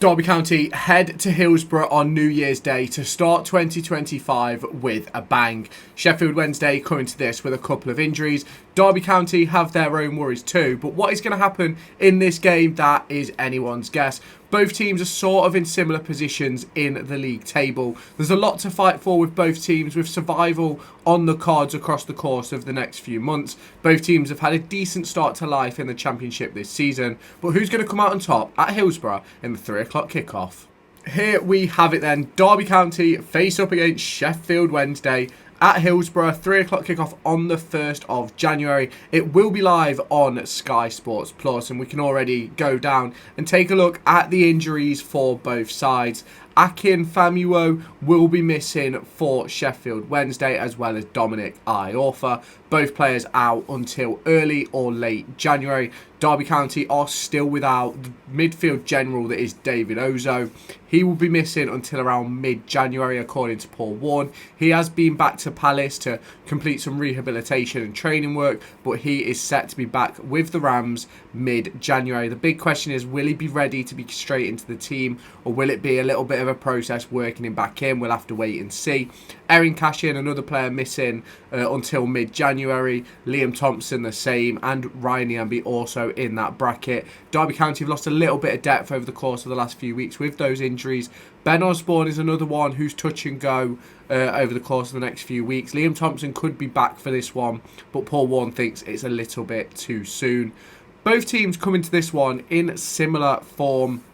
Derby County head to Hillsborough on New Year's Day to start 2025 with a bang. Sheffield Wednesday coming to this with a couple of injuries. Derby County have their own worries too, but what is going to happen in this game, that is anyone's guess. Both teams are sort of in similar positions in the league table. There's a lot to fight for with both teams, with survival on the cards across the course of the next few months. Both teams have had a decent start to life in the Championship this season, but who's going to come out on top at Hillsborough in the 3 o'clock kickoff? Here we have it then. Derby County face up against Sheffield Wednesday at Hillsborough, 3 o'clock kickoff on the 1st of January. It will be live on Sky Sports Plus, and we can already go down and take a look at the injuries for both sides. Akin Famuwo will be missing for Sheffield Wednesday, as well as Dominic Iorfa. Both players out until early or late January. Derby County are still without the midfield general that is David Ozo. He will be missing until around mid-January, according to Paul Warne. He has been back to Palace to complete some rehabilitation and training work, but he is set to be back with the Rams mid-January. The big question is, will he be ready to be straight into the team, or will it be a little bit of a process working him back in? We'll have to wait and see. Erin Cashin, another player missing until mid-January. Liam Thompson the same, and Ryan Niambi also in that bracket. Derby County have lost a little bit of depth over the course of the last few weeks with those injuries. Ben Osborne is another one who's touch and go over the course of the next few weeks. Liam Thompson could be back for this one, but Paul Warne thinks it's a little bit too soon. Both teams come into this one in similar form.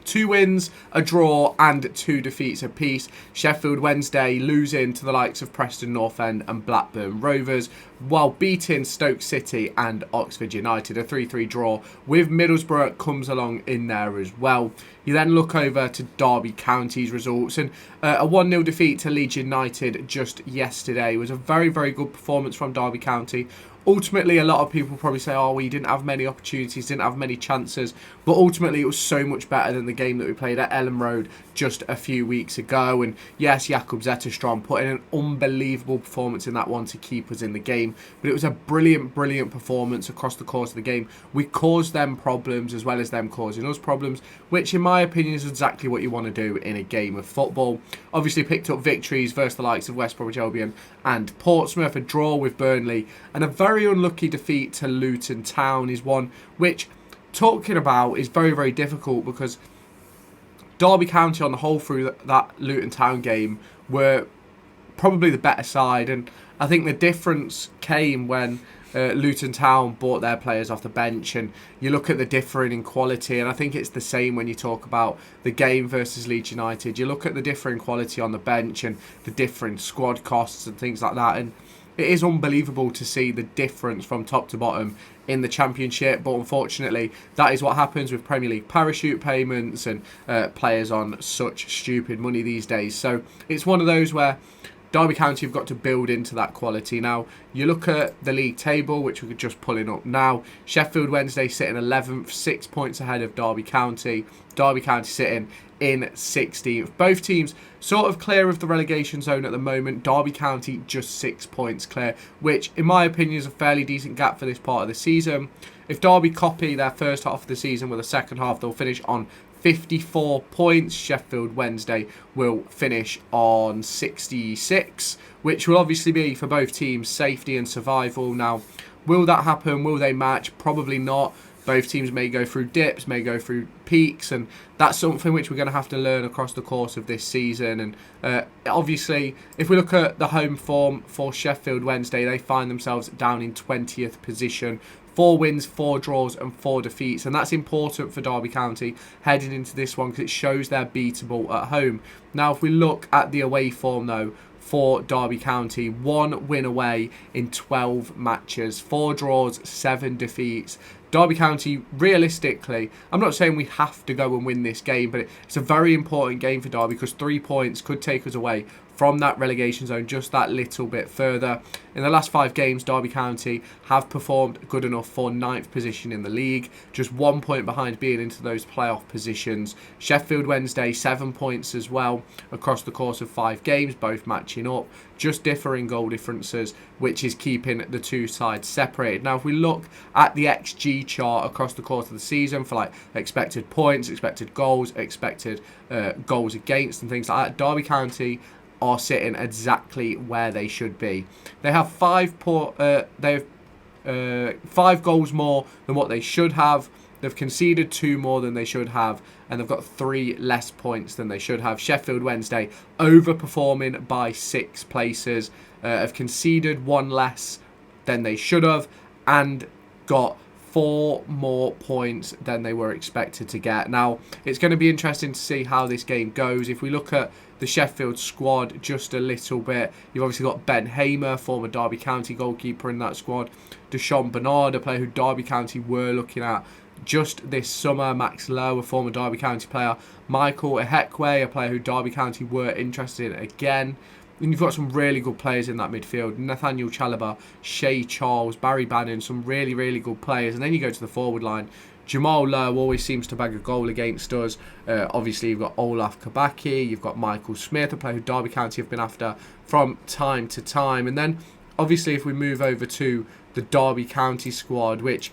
2 wins, a draw and 2 defeats apiece. Sheffield Wednesday losing to the likes of Preston North End and Blackburn Rovers, while beating Stoke City and Oxford United. A 3-3 draw with Middlesbrough comes along in there as well. You then look over to Derby County's results, and a 1-0 defeat to Leeds United just yesterday was a very, very good performance from Derby County. Ultimately, a lot of people probably say, oh, we didn't have many opportunities, didn't have many chances. But ultimately, it was so much better than the game that we played at Ellen Road just a few weeks ago. And yes, Jakub Zetterstrom put in an unbelievable performance in that one to keep us in the game. But it was a brilliant, brilliant performance across the course of the game. We caused them problems as well as them causing us problems, which in my opinion is exactly what you want to do in a game of football. Obviously picked up victories versus the likes of West Bromwich Albion and Portsmouth, a draw with Burnley, and a very unlucky defeat to Luton Town is one which, talking about, is very, very difficult, because Derby County on the whole through that Luton Town game were probably the better side, and I think the difference came when Luton Town bought their players off the bench, and you look at the differing in quality, and I think it's the same when you talk about the game versus Leeds United. You look at the differing quality on the bench and the different squad costs and things like that, and it is unbelievable to see the difference from top to bottom in the Championship, but unfortunately that is what happens with Premier League parachute payments and players on such stupid money these days. So it's one of those where Derby County have got to build into that quality. Now, you look at the league table, which we're just pulling up now. Sheffield Wednesday sitting 11th, 6 points ahead of Derby County. Derby County sitting in 16th. Both teams sort of clear of the relegation zone at the moment. Derby County just 6 points clear, which in my opinion is a fairly decent gap for this part of the season. If Derby copy their first half of the season with the second half, they'll finish on 54 points. Sheffield Wednesday will finish on 66, which will obviously be, for both teams, safety and survival. Now, will that happen? Will they match? Probably not. Both teams may go through dips, may go through peaks, and that's something which we're going to have to learn across the course of this season. And obviously, if we look at the home form for Sheffield Wednesday, they find themselves down in 20th position. 4 wins, 4 draws and 4 defeats, and that's important for Derby County heading into this one because it shows they're beatable at home. Now, if we look at the away form though, for Derby County, 1 win away in 12 matches, 4 draws, 7 defeats. Derby County, realistically, I'm not saying we have to go and win this game, but it's a very important game for Derby because 3 points could take us away from that relegation zone just that little bit further. In the last 5 games, Derby County have performed good enough for 9th position in the league, just 1 point behind being into those playoff positions. Sheffield Wednesday 7 points as well across the course of 5 games, both matching up, just differing goal differences, which is keeping the two sides separated. Now, if we look at the XG chart across the course of the season for like expected points, expected goals, expected goals against and things like that, Derby County are sitting exactly where they should be. They have 5 goals more than what they should have. They've conceded 2 more than they should have, and they've got 3 less points than they should have. Sheffield Wednesday overperforming by 6 places, have conceded 1 less than they should have, and got 4 more points than they were expected to get. Now, it's going to be interesting to see how this game goes. If we look at the Sheffield squad just a little bit, you've obviously got Ben Hamer, former Derby County goalkeeper in that squad. Deshaun Bernard, a player who Derby County were looking at just this summer. Max Lowe, a former Derby County player. Michael Ehekwe, a player who Derby County were interested in again. And you've got some really good players in that midfield. Nathaniel Chalobah, Shay Charles, Barry Bannon, some really, really good players. And then you go to the forward line. Jamal Lowe always seems to bag a goal against us. Obviously, you've got Olaf Kabaki. You've got Michael Smith, a player who Derby County have been after from time to time. And then, obviously, if we move over to the Derby County squad, which,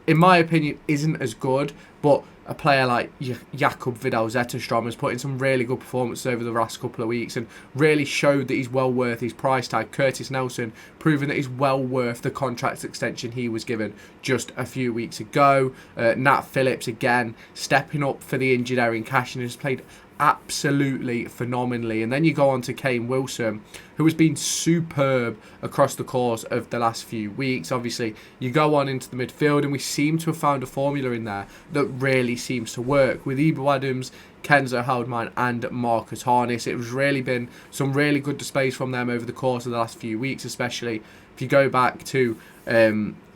in my opinion, isn't as good, but a player like Jakob Vidal-Zetterstrom has put in some really good performances over the last couple of weeks and really showed that he's well worth his price tag. Curtis Nelson proving that he's well worth the contract extension he was given just a few weeks ago. Nat Phillips again stepping up for the injured Erin Cash and has played absolutely phenomenally. And then you go on to Kane Wilson, who has been superb across the course of the last few weeks. Obviously, you go on into the midfield and we seem to have found a formula in there that really seems to work. With Ibu Adams, Kenzo Holdmine and Marcus Harness, it has really been some really good displays from them over the course of the last few weeks, especially if you go back to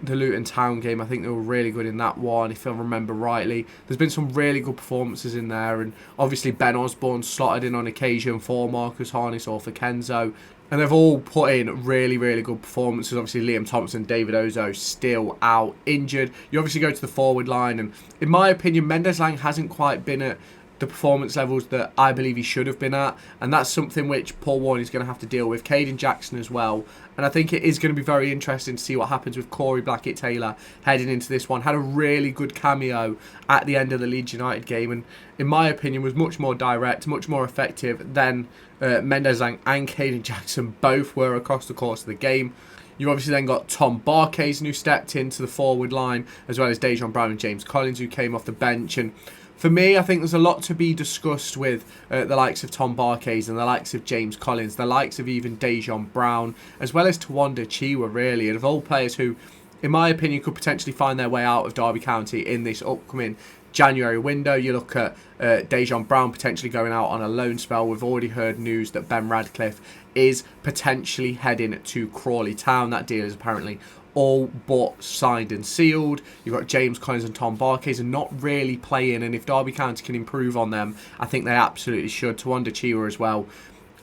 the Luton Town game. I think they were really good in that one, if I remember rightly. There's been some really good performances in there, and obviously Ben Osborne slotted in on occasion for Marcus Harness or for Kenzo, and they've all put in really, really good performances. Obviously Liam Thompson, David Ozo still out injured. You obviously go to the forward line, and in my opinion, Mendes-Lang hasn't quite been at the performance levels that I believe he should have been at, and that's something which Paul Warne is going to have to deal with. Caden Jackson as well, and I think it is going to be very interesting to see what happens with Cory Taylor heading into this one. Had a really good cameo at the end of the Leeds United game, and in my opinion was much more direct, much more effective than Mendes-Lang and Caden Jackson both were across the course of the game. You obviously then got Tom Barkhazen, who stepped into the forward line, as well as Dejan Brown and James Collins, who came off the bench. And for me, I think there's a lot to be discussed with the likes of Tom Barkhazen, the likes of James Collins, the likes of even Dejan Brown, as well as Tawanda Chiwa, really, and of all players who, in my opinion, could potentially find their way out of Derby County in this upcoming January window. You look at Dejan Brown potentially going out on a loan spell. We've already heard news that Ben Radcliffe is potentially heading to Crawley Town. That deal is apparently all but signed and sealed. You've got James Collins and Tom Barkhazen not really playing, and if Derby County can improve on them, I think they absolutely should. Tawanda Chiwa as well.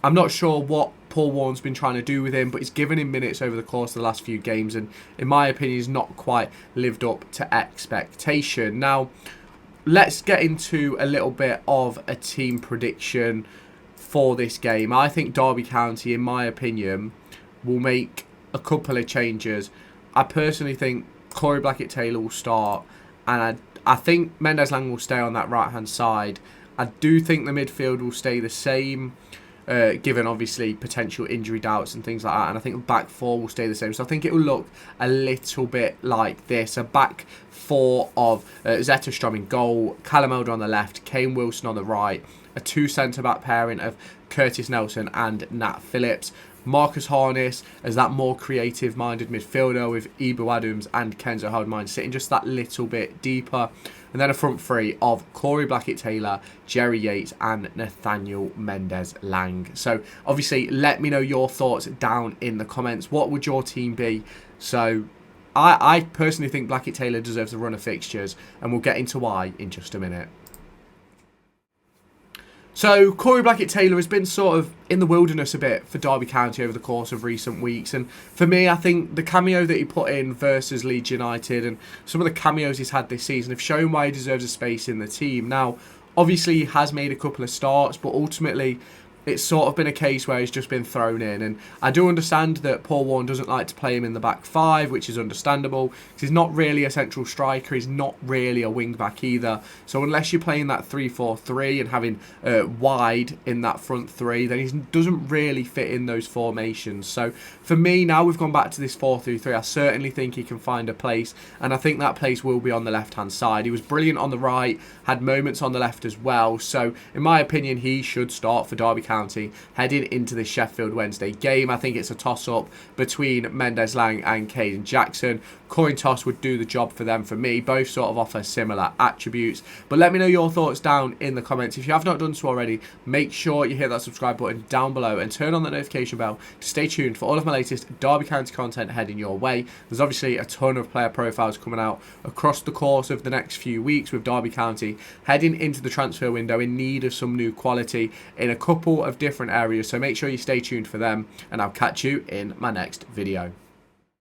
I'm not sure what Paul Warne's been trying to do with him, but he's given him minutes over the course of the last few games, and in my opinion, he's not quite lived up to expectation. Now, let's get into a little bit of a team prediction for this game. I think Derby County, in my opinion, will make a couple of changes. I personally think Cory Taylor will start, and I think Mendes-Lang will stay on that right-hand side. I do think the midfield will stay the same, given obviously potential injury doubts and things like that, and I think the back four will stay the same. So I think it will look a little bit like this: a back four of Zetterstrom in goal, Callum Elder on the left, Kane Wilson on the right, a 2 centre-back pairing of Curtis Nelson and Nat Phillips, Marcus Harness as that more creative-minded midfielder, with Ibu Adams and Kenzo Holdmine sitting just that little bit deeper. And then a front three of Cory Taylor, Jerry Yates and Nathaniel Mendes-Lang. So obviously let me know your thoughts down in the comments. What would your team be? So I personally think Taylor deserves a run of fixtures, and we'll get into why in just a minute. So Cory Taylor has been sort of in the wilderness a bit for Derby County over the course of recent weeks. And for me, I think the cameo that he put in versus Leeds United and some of the cameos he's had this season have shown why he deserves a space in the team. Now, obviously, he has made a couple of starts, but ultimately, it's sort of been a case where he's just been thrown in. And I do understand that Paul Warne doesn't like to play him in the back five, which is understandable, because he's not really a central striker. He's not really a wing-back either. So unless you're playing that 3-4-3 and having wide in that front three, then he doesn't really fit in those formations. So for me, now we've gone back to this 4-3-3, I certainly think he can find a place. And I think that place will be on the left-hand side. He was brilliant on the right, had moments on the left as well. So in my opinion, he should start for Derby County heading into the Sheffield Wednesday game. I think it's a toss-up between Mendes Lang and Caden Jackson. Coin toss would do the job for them for me. Both sort of offer similar attributes. But let me know your thoughts down in the comments. If you have not done so already, make sure you hit that subscribe button down below and turn on the notification bell to stay tuned for all of my latest Derby County content heading your way. There's obviously a ton of player profiles coming out across the course of the next few weeks with Derby County heading into the transfer window in need of some new quality in a couple of different areas. So make sure you stay tuned for them, and I'll catch you in my next video.